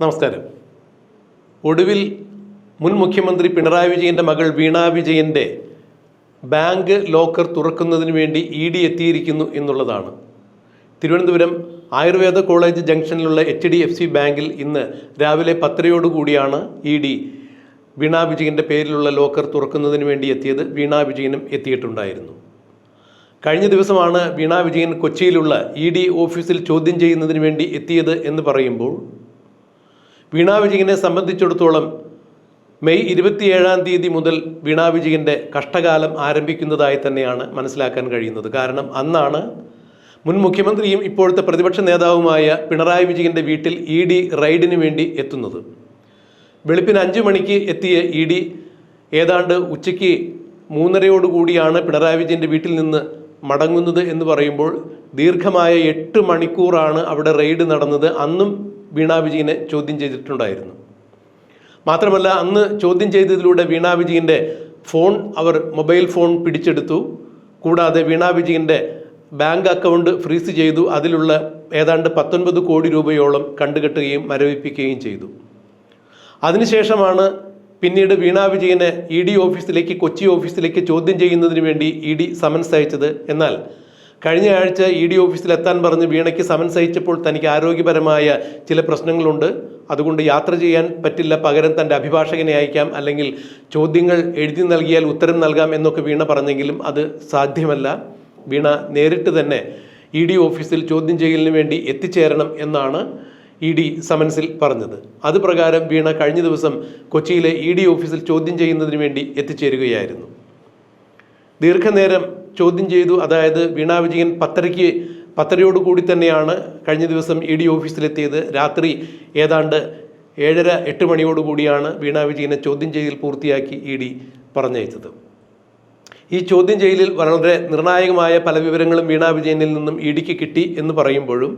നമസ്കാരം. ഒടുവിൽ മുൻ മുഖ്യമന്ത്രി പിണറായി വിജയൻ്റെ മകൾ വീണ വിജയൻ്റെ ബാങ്ക് ലോക്കർ തുറക്കുന്നതിന് വേണ്ടി ED എത്തിയിരിക്കുന്നു എന്നുള്ളതാണ്. തിരുവനന്തപുരം ആയുർവേദ കോളേജ് ജംഗ്ഷനിലുള്ള HDFC ബാങ്കിൽ ഇന്ന് രാവിലെ 10:30 ED വീണ വിജയൻ്റെ പേരിലുള്ള ലോക്കർ തുറക്കുന്നതിന് വേണ്ടി എത്തിയത്. വീണ വിജയനും എത്തിയിട്ടുണ്ടായിരുന്നു. കഴിഞ്ഞ ദിവസമാണ് വീണ വിജയൻ കൊച്ചിയിലുള്ള ED ഓഫീസിൽ ചോദ്യം ചെയ്യുന്നതിന് വേണ്ടി എത്തിയത് എന്ന് പറയുമ്പോൾ വീണ വിജയനെ സംബന്ധിച്ചിടത്തോളം മെയ് 27 മുതൽ വീണ വിജയൻ്റെ കഷ്ടകാലം ആരംഭിക്കുന്നതായി തന്നെയാണ് മനസ്സിലാക്കാൻ കഴിയുന്നത്. കാരണം അന്നാണ് മുൻ മുഖ്യമന്ത്രിയും ഇപ്പോഴത്തെ പ്രതിപക്ഷ നേതാവുമായ പിണറായി വിജയൻ്റെ വീട്ടിൽ ED റെയ്ഡിന് വേണ്ടി എത്തുന്നത്. വെളുപ്പിന് 5 മണിക്ക് എത്തിയ ED ഏതാണ്ട് ഉച്ചയ്ക്ക് 3:30 പിണറായി വിജയൻ്റെ വീട്ടിൽ നിന്ന് മടങ്ങുന്നത് എന്ന് പറയുമ്പോൾ ദീർഘമായ 8 മണിക്കൂറാണ് അവിടെ റെയ്ഡ് നടന്നത്. അന്നും വീണ വിജയനെ ചോദ്യം ചെയ്തിട്ടുണ്ടായിരുന്നു. മാത്രമല്ല, അന്ന് ചോദ്യം ചെയ്തതിലൂടെ വീണ വിജയൻ്റെ മൊബൈൽ ഫോൺ പിടിച്ചെടുത്തു. കൂടാതെ വീണ വിജയൻ്റെ ബാങ്ക് അക്കൗണ്ട് ഫ്രീസ് ചെയ്തു. അതിലുള്ള ഏതാണ്ട് 19 കോടി രൂപയോളം കണ്ടുകെട്ടുകയും മരവിപ്പിക്കുകയും ചെയ്തു. അതിനുശേഷമാണ് പിന്നീട് വീണ വിജയനെ കൊച്ചി ഓഫീസിലേക്ക് ചോദ്യം ചെയ്യുന്നതിന് വേണ്ടി ED സമൻസ് അയച്ചത്. എന്നാൽ കഴിഞ്ഞ ആഴ്ച ED ഓഫീസിൽ എത്താൻ പറഞ്ഞ് വീണയ്ക്ക് സമൻസ് അയച്ചപ്പോൾ തനിക്ക് ആരോഗ്യപരമായ ചില പ്രശ്നങ്ങളുണ്ട്, അതുകൊണ്ട് യാത്ര ചെയ്യാൻ പറ്റില്ല, പകരം തൻ്റെ അഭിഭാഷകനെ അയക്കാം, അല്ലെങ്കിൽ ചോദ്യങ്ങൾ എഴുതി നൽകിയാൽ ഉത്തരം നൽകാം എന്നൊക്കെ വീണ പറഞ്ഞെങ്കിലും അത് സാധ്യമല്ല. വീണ നേരിട്ട് തന്നെ ED ഓഫീസിൽ ചോദ്യം ചെയ്യലിന് വേണ്ടി എത്തിച്ചേരണം എന്നാണ് ED സമൻസിൽ പറഞ്ഞത്. അതുപ്രകാരം വീണ കഴിഞ്ഞ ദിവസം കൊച്ചിയിലെ ED ഓഫീസിൽ ചോദ്യം ചെയ്യുന്നതിന് വേണ്ടി എത്തിച്ചേരുകയായിരുന്നു. ദീർഘനേരം ചോദ്യം ചെയ്തു. അതായത് വീണ വിജയൻ 10:30 തന്നെയാണ് കഴിഞ്ഞ ദിവസം ED ഓഫീസിലെത്തിയത്. രാത്രി ഏതാണ്ട് 7:30-8 മണിയോടുകൂടിയാണ് വീണ വിജയനെ ചോദ്യം ചെയ്യൽ പൂർത്തിയാക്കി ED പറഞ്ഞയച്ചത്. ഈ ചോദ്യം ചെയ്യലിൽ വളരെ നിർണായകമായ പല വിവരങ്ങളും വീണ വിജയനിൽ നിന്നും EDക്ക് കിട്ടി എന്ന് പറയുമ്പോഴും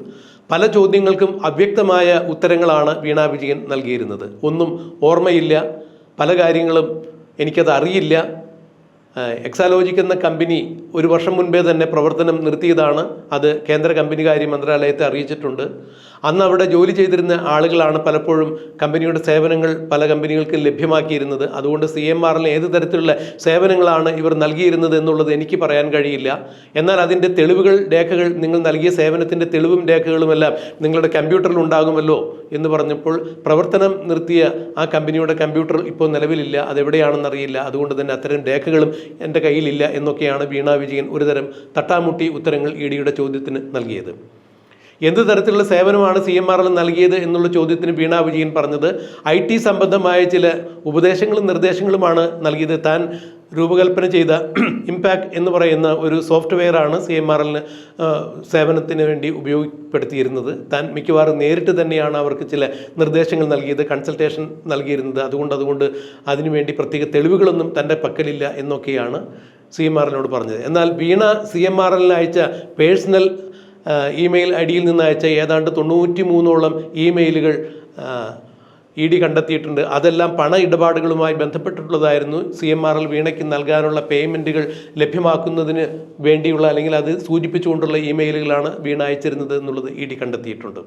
പല ചോദ്യങ്ങൾക്കും അവ്യക്തമായ ഉത്തരങ്ങളാണ് വീണ വിജയൻ നൽകിയിരുന്നത്. ഒന്നും ഓർമ്മയില്ല, പല കാര്യങ്ങളും എനിക്കത് അറിയില്ല. എക്സാലോജിക് എന്ന കമ്പനി 1 വർഷം മുൻപേ തന്നെ പ്രവർത്തനം നിർത്തിയതാണ്. അത് കേന്ദ്ര കമ്പനികാര്യ മന്ത്രാലയത്തെ അറിയിച്ചിട്ടുണ്ട്. അന്ന് അവിടെ ജോലി ചെയ്തിരുന്ന ആളുകളാണ് പലപ്പോഴും കമ്പനിയുടെ സേവനങ്ങൾ പല കമ്പനികൾക്കും ലഭ്യമാക്കിയിരുന്നത്. അതുകൊണ്ട് CMRL ഏത് തരത്തിലുള്ള സേവനങ്ങളാണ് ഇവർ നൽകിയിരുന്നത് എന്നുള്ളത് എനിക്ക് പറയാൻ കഴിയില്ല. എന്നാൽ അതിൻ്റെ രേഖകൾ നിങ്ങൾ നൽകിയ സേവനത്തിൻ്റെ തെളിവും രേഖകളുമെല്ലാം നിങ്ങളുടെ കമ്പ്യൂട്ടറിൽ ഉണ്ടാകുമല്ലോ എന്ന് പറഞ്ഞപ്പോൾ പ്രവർത്തനം നിർത്തിയ ആ കമ്പനിയുടെ കമ്പ്യൂട്ടർ ഇപ്പോൾ നിലവിലില്ല, അതെവിടെയാണെന്നറിയില്ല, അതുകൊണ്ട് തന്നെ അത്തരം രേഖകളും എൻ്റെ കയ്യിലില്ല എന്നൊക്കെയാണ് വീണ വിജയൻ ഒരുതരം തട്ടാമുട്ടി ഉത്തരങ്ങൾ EDയുടെ ചോദ്യത്തിന് നൽകിയത്. എന്ത് തരത്തിലുള്ള സേവനമാണ് CMRL നൽകിയത് എന്നുള്ള ചോദ്യത്തിന് വീണ വിജയൻ പറഞ്ഞത് IT സംബന്ധമായ ചില ഉപദേശങ്ങളും നിർദ്ദേശങ്ങളുമാണ് നൽകിയത്. താൻ രൂപകൽപ്പന ചെയ്ത ഇമ്പാക്ട് എന്ന് പറയുന്ന ഒരു സോഫ്റ്റ്വെയറാണ് CMRLന് സേവനത്തിന് വേണ്ടി ഉപയോഗപ്പെടുത്തിയിരുന്നത്. താൻ മിക്കവാറും നേരിട്ട് തന്നെയാണ് അവർക്ക് ചില നിർദ്ദേശങ്ങൾ നൽകിയത്, കൺസൾട്ടേഷൻ നൽകിയിരുന്നത്. അതുകൊണ്ട് അതിനുവേണ്ടി പ്രത്യേക തെളിവുകളൊന്നും തൻ്റെ പക്കലില്ല എന്നൊക്കെയാണ് CMRLനോട് പറഞ്ഞത്. എന്നാൽ വീണ CMRLന് അയച്ച പേഴ്സണൽ ഇമെയിൽ IDയിൽ നിന്ന് അയച്ച ഏതാണ്ട് 93ഓളം ഇമെയിലുകൾ ED കണ്ടെത്തിയിട്ടുണ്ട്. അതെല്ലാം പണ ഇടപാടുകളുമായി ബന്ധപ്പെട്ടിട്ടുള്ളതായിരുന്നു. CMRL വീണയ്ക്ക് നൽകാനുള്ള പേയ്മെൻറ്റുകൾ ലഭ്യമാക്കുന്നതിന് വേണ്ടിയുള്ള, അല്ലെങ്കിൽ അത് സൂചിപ്പിച്ചുകൊണ്ടുള്ള ഇമെയിലുകളാണ് വീണ അയച്ചിരുന്നത് എന്നുള്ളത് ED കണ്ടെത്തിയിട്ടുണ്ട്.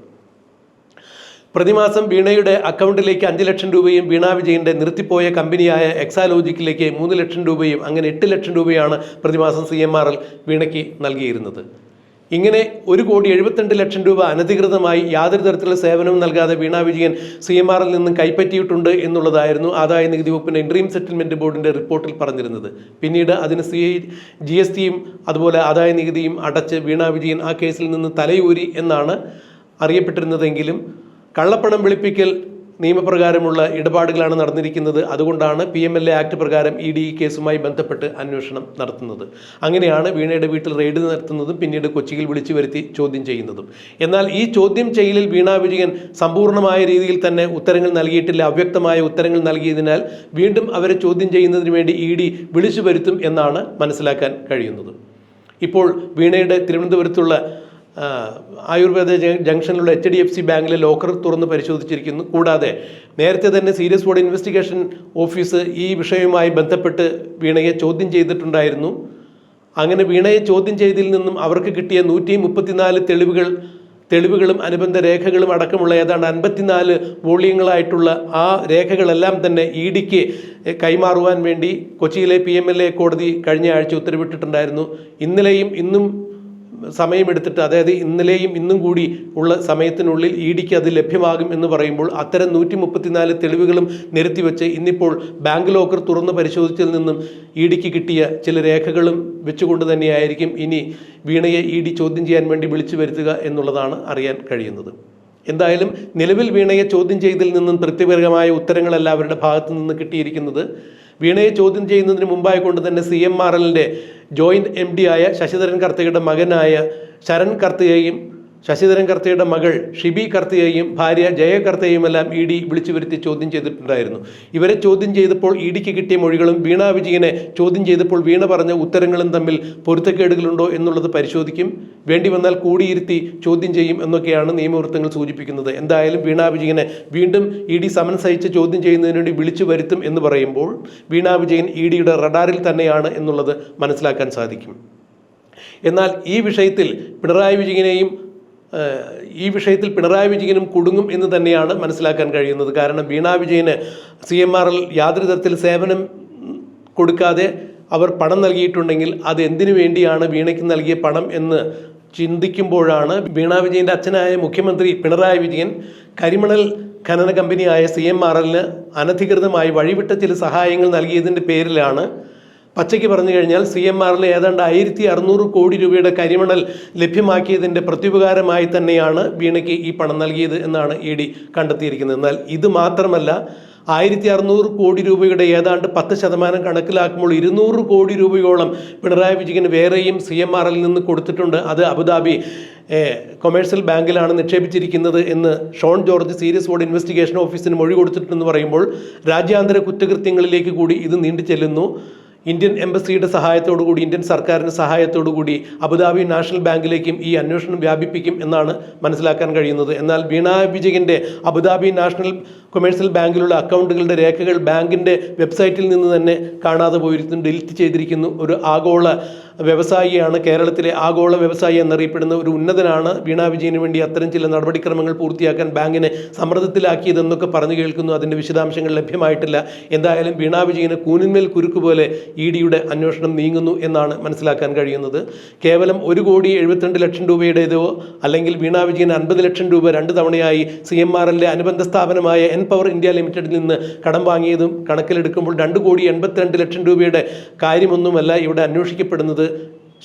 പ്രതിമാസം വീണയുടെ അക്കൗണ്ടിലേക്ക് 5 ലക്ഷം രൂപയും വീണ വിജയൻ്റെ നിർത്തിപ്പോയ കമ്പനിയായ എക്സാലോജിക്കിലേക്ക് 3 ലക്ഷം രൂപയും അങ്ങനെ 8 ലക്ഷം രൂപയാണ് പ്രതിമാസം CMRL വീണയ്ക്ക് നൽകിയിരുന്നത്. ഇങ്ങനെ 1,72 ലക്ഷം രൂപ അനധികൃതമായി യാതൊരു തരത്തിലുള്ള സേവനവും നൽകാതെ വീണ വിജയൻ CMRL നിന്നും കൈപ്പറ്റിയിട്ടുണ്ട് എന്നുള്ളതായിരുന്നു ആദായ നികുതി വകുപ്പിൻ്റെ ഇൻട്രീം സെറ്റിൽമെൻറ്റ് ബോർഡിൻ്റെ റിപ്പോർട്ടിൽ പറഞ്ഞിരുന്നത്. പിന്നീട് അതിന് GSTയും അതുപോലെ ആദായ നികുതിയും അടച്ച് വീണ വിജയൻ ആ കേസിൽ നിന്ന് തലയൂരി എന്നാണ് അറിയപ്പെട്ടിരുന്നതെങ്കിലും കള്ളപ്പണം വെളുപ്പിക്കൽ നിയമപ്രകാരമുള്ള ഇടപാടുകളാണ് നടന്നിരിക്കുന്നത്. അതുകൊണ്ടാണ് PMLA ആക്ട് പ്രകാരം ED ഈ കേസുമായി ബന്ധപ്പെട്ട് അന്വേഷണം നടത്തുന്നത്. അങ്ങനെയാണ് വീണയുടെ വീട്ടിൽ റെയ്ഡ് നടത്തുന്നതും പിന്നീട് കൊച്ചിയിൽ വിളിച്ചു വരുത്തി ചോദ്യം ചെയ്യുന്നതും. എന്നാൽ ഈ ചോദ്യം ചെയ്യലിൽ വീണ വിജയൻ സമ്പൂർണ്ണമായ രീതിയിൽ തന്നെ ഉത്തരങ്ങൾ നൽകിയിട്ടില്ല, അവ്യക്തമായ ഉത്തരങ്ങൾ നൽകിയതിനാൽ വീണ്ടും അവരെ ചോദ്യം ചെയ്യുന്നതിന് വേണ്ടി ED വിളിച്ചു വരുത്തും എന്നാണ് മനസ്സിലാക്കാൻ കഴിയുന്നത്. ഇപ്പോൾ വീണയുടെ തിരുവനന്തപുരത്തുള്ള ആയുർവേദ ജംഗ്ഷനിലുള്ള HDFC ബാങ്കിലെ ലോക്കർ തുറന്ന് പരിശോധിച്ചിരിക്കുന്നു. കൂടാതെ നേരത്തെ തന്നെ സീരിയസ് ഫ്രോഡ് ഇൻവെസ്റ്റിഗേഷൻ ഓഫീസ് ഈ വിഷയവുമായി ബന്ധപ്പെട്ട് വീണയെ ചോദ്യം ചെയ്തിട്ടുണ്ടായിരുന്നു. അങ്ങനെ വീണയെ ചോദ്യം ചെയ്തതിൽ നിന്നും അവർക്ക് കിട്ടിയ 134 തെളിവുകൾ തെളിവുകളും അനുബന്ധ രേഖകളും അടക്കമുള്ള ഏതാണ്ട് 54 വോള്യങ്ങളായിട്ടുള്ള ആ രേഖകളെല്ലാം തന്നെ ഇഡിക്ക് കൈമാറുവാൻ വേണ്ടി കൊച്ചിയിലെ PMLA കോടതി കഴിഞ്ഞ ആഴ്ച ഉത്തരവിട്ടിട്ടുണ്ടായിരുന്നു. ഇന്നലെയും ഇന്നും സമയമെടുത്തിട്ട്, അതായത് ഇന്നലെയും ഇന്നും കൂടി ഉള്ള സമയത്തിനുള്ളിൽ ഇഡിക്ക് അത് ലഭ്യമാകും എന്ന് പറയുമ്പോൾ അത്തരം 134 തെളിവുകളും നിരത്തിവെച്ച് ഇന്നിപ്പോൾ ബാങ്ക് ലോക്കർ തുറന്ന് പരിശോധിച്ചതിൽ നിന്നും ഇഡിക്ക് കിട്ടിയ ചില രേഖകളും വെച്ചുകൊണ്ട് തന്നെയായിരിക്കും ഇനി വീണയെ ഇഡി ചോദ്യം ചെയ്യാൻ വേണ്ടി വിളിച്ചു വരുത്തുക എന്നുള്ളതാണ് അറിയാൻ കഴിയുന്നത്. എന്തായാലും നിലവിൽ വീണയെ ചോദ്യം ചെയ്തതിൽ നിന്നും തൃപ്തികരമായ ഉത്തരങ്ങളല്ല അവരുടെ ഭാഗത്തു നിന്ന് കിട്ടിയിരിക്കുന്നത്. വീണയെ ചോദ്യം ചെയ്യുന്നതിന് മുമ്പായി കൊണ്ട് തന്നെ CMRLന്റെ ജോയിന്റ് MD ആയ ശശിധരൻ കർത്തയുടെ മകനായ ശരൺ കർത്തയെയും ശശിധരൻ കർത്തയുടെ മകൾ ഷിബി കർത്തയെയും ഭാര്യ ജയ കർത്തയെയുമെല്ലാം ഇഡി വിളിച്ചു വരുത്തി ചോദ്യം ചെയ്തിട്ടുണ്ടായിരുന്നു. ഇവരെ ചോദ്യം ചെയ്തപ്പോൾ ഇഡിക്ക് കിട്ടിയ മൊഴികളും വീണ വിജയനെ ചോദ്യം ചെയ്തപ്പോൾ വീണ പറഞ്ഞ ഉത്തരങ്ങളും തമ്മിൽ പൊരുത്തക്കേടുകളുണ്ടോ എന്നുള്ളത് പരിശോധിക്കും. വേണ്ടി വന്നാൽ കൂടിയിരുത്തി ചോദ്യം ചെയ്യും എന്നൊക്കെയാണ് നിയമവൃത്തങ്ങൾ സൂചിപ്പിക്കുന്നത്. എന്തായാലും വീണ വിജയനെ വീണ്ടും ഇഡി സമൻസ് അയച്ച് ചോദ്യം ചെയ്യുന്നതിന് വേണ്ടി വിളിച്ചു വരുത്തും എന്ന് പറയുമ്പോൾ വീണ വിജയൻ ഇഡിയുടെ റഡാറിൽ തന്നെയാണ് എന്നുള്ളത് മനസ്സിലാക്കാൻ സാധിക്കും. എന്നാൽ ഈ വിഷയത്തിൽ പിണറായി വിജയനും കുടുങ്ങും എന്ന് തന്നെയാണ് മനസ്സിലാക്കാൻ കഴിയുന്നത്. കാരണം വീണ വിജയന് CMRL യാതൊരു തരത്തിൽ സേവനം കൊടുക്കാതെ അവർ പണം നൽകിയിട്ടുണ്ടെങ്കിൽ അത് എന്തിനു വേണ്ടിയാണ് വീണയ്ക്ക് നൽകിയ പണം എന്ന് ചിന്തിക്കുമ്പോഴാണ് വീണ വിജയൻ്റെ അച്ഛനായ മുഖ്യമന്ത്രി പിണറായി വിജയൻ കരിമണൽ ഖനന കമ്പനിയായ CMRLന് അനധികൃതമായി വഴിവിട്ട ചില സഹായങ്ങൾ നൽകിയതിൻ്റെ പേരിലാണ്, പച്ചയ്ക്ക് പറഞ്ഞു കഴിഞ്ഞാൽ CMRL ഏതാണ്ട് 1600 കോടി രൂപയുടെ കരിമണൽ ലഭ്യമാക്കിയതിൻ്റെ പ്രത്യുപകാരമായി തന്നെയാണ് വീണയ്ക്ക് ഈ പണം നൽകിയത് എന്നാണ് ഇഡി കണ്ടെത്തിയിരിക്കുന്നത്. എന്നാൽ ഇത് മാത്രമല്ല, 1600 കോടി രൂപയുടെ ഏതാണ്ട് 10% കണക്കിലാക്കുമ്പോൾ 200 കോടി രൂപയോളം പിണറായി വിജയന് വേറെയും CMRL നിന്ന് കൊടുത്തിട്ടുണ്ട്. അത് അബുദാബി കൊമേഴ്സ്യൽ ബാങ്കിലാണ് നിക്ഷേപിച്ചിരിക്കുന്നത് എന്ന് Shone George serious fraud investigation ഓഫീസിന് മൊഴി കൊടുത്തിട്ടുണ്ടെന്ന് പറയുമ്പോൾ രാജ്യാന്തര കുറ്റകൃത്യങ്ങളിലേക്ക് കൂടി ഇത് നീണ്ടു ചെല്ലുന്നു. ഇന്ത്യൻ എംബസിയുടെ സഹായത്തോടുകൂടി, ഇന്ത്യൻ സർക്കാരിൻ്റെ സഹായത്തോടുകൂടി അബുദാബി നാഷണൽ ബാങ്കിലേക്കും ഈ അന്വേഷണം വ്യാപിപ്പിക്കും എന്നാണ് മനസ്സിലാക്കാൻ കഴിയുന്നത്. എന്നാൽ വീണ വിജയൻ്റെ അബുദാബി നാഷണൽ കൊമേഴ്സ്യൽ ബാങ്കിലുള്ള അക്കൗണ്ടുകളുടെ രേഖകൾ ബാങ്കിൻ്റെ വെബ്സൈറ്റിൽ നിന്ന് തന്നെ കാണാതെ പോയിരിക്കുന്നു, ഡിലീറ്റ് ചെയ്തിരിക്കുന്നു. ഒരു ആഗോള വ്യവസായിയാണ്, കേരളത്തിലെ ആഗോള വ്യവസായി എന്നറിയപ്പെടുന്ന ഒരു ഉന്നതനാണ് വീണ വിജയന് വേണ്ടി അത്തരം ചില നടപടിക്രമങ്ങൾ പൂർത്തിയാക്കാൻ ബാങ്കിനെ സമ്മർദ്ദത്തിലാക്കിയതെന്നൊക്കെ പറഞ്ഞു കേൾക്കുന്നു. അതിൻ്റെ വിശദാംശങ്ങൾ ലഭ്യമായിട്ടില്ല. എന്തായാലും വീണ വിജയന് കൂനിന്മേൽ കുരുക്ക് പോലെ ഇഡിയുടെ അന്വേഷണം നീങ്ങുന്നു എന്നാണ് മനസ്സിലാക്കാൻ കഴിയുന്നത്. കേവലം 1,72 ലക്ഷം രൂപയുടേതോ അല്ലെങ്കിൽ വീണ വിജയൻ 50 ലക്ഷം രൂപ 2 തവണയായി CMRLന്റെ അനുബന്ധ സ്ഥാപനമായ N-Power India Limited നിന്ന് കടം വാങ്ങിയതും കണക്കിലെടുക്കുമ്പോൾ 2,82 ലക്ഷം രൂപയുടെ കാര്യമൊന്നുമല്ല ഇവിടെ അന്വേഷിക്കപ്പെടുന്നത്.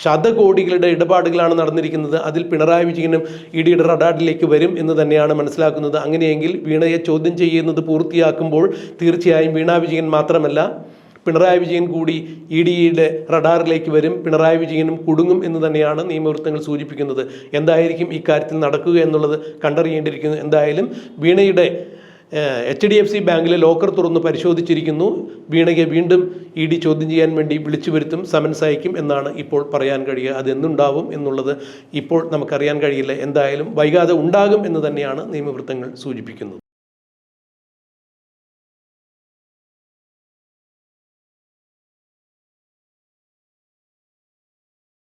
ശതകോടികളുടെ ഇടപാടുകളാണ് നടന്നിരിക്കുന്നത്. അതിൽ പിണറായി വിജയനും ഇഡിയുടെ റഡാറിലേക്ക് വരും എന്ന് തന്നെയാണ് മനസ്സിലാക്കുന്നത്. അങ്ങനെയെങ്കിൽ വീണയെ ചോദ്യം ചെയ്യുന്നത് പൂർത്തിയാക്കുമ്പോൾ തീർച്ചയായും വീണ വിജയൻ മാത്രമല്ല, പിണറായി വിജയൻ കൂടി ഇഡിയുടെ റഡാറിലേക്ക് വരും. പിണറായി വിജയനും കുടുങ്ങും എന്ന് തന്നെയാണ് നിയമവൃത്തങ്ങൾ സൂചിപ്പിക്കുന്നത്. എന്തായിരിക്കും ഇക്കാര്യത്തിൽ നടക്കുക എന്നുള്ളത് കണ്ടറിയേണ്ടിയിരിക്കുന്നു. എന്തായാലും വീണയുടെ HDFC ബാങ്കിലെ ലോക്കർ തുറന്ന് പരിശോധിച്ചിരിക്കുന്നു. വീണയെ വീണ്ടും ഇഡി ചോദ്യം ചെയ്യാൻ വേണ്ടി വിളിച്ചു വരുത്തും, സമൻസ് അയക്കും എന്നാണ് ഇപ്പോൾ പറയാൻ കഴിയുക. അതെന്നുണ്ടാവും എന്നുള്ളത് ഇപ്പോൾ നമുക്കറിയാൻ കഴിയില്ല. എന്തായാലും വൈകാതെ ഉണ്ടാകും എന്ന് തന്നെയാണ് നിയമവൃത്തങ്ങൾ സൂചിപ്പിക്കുന്നത്.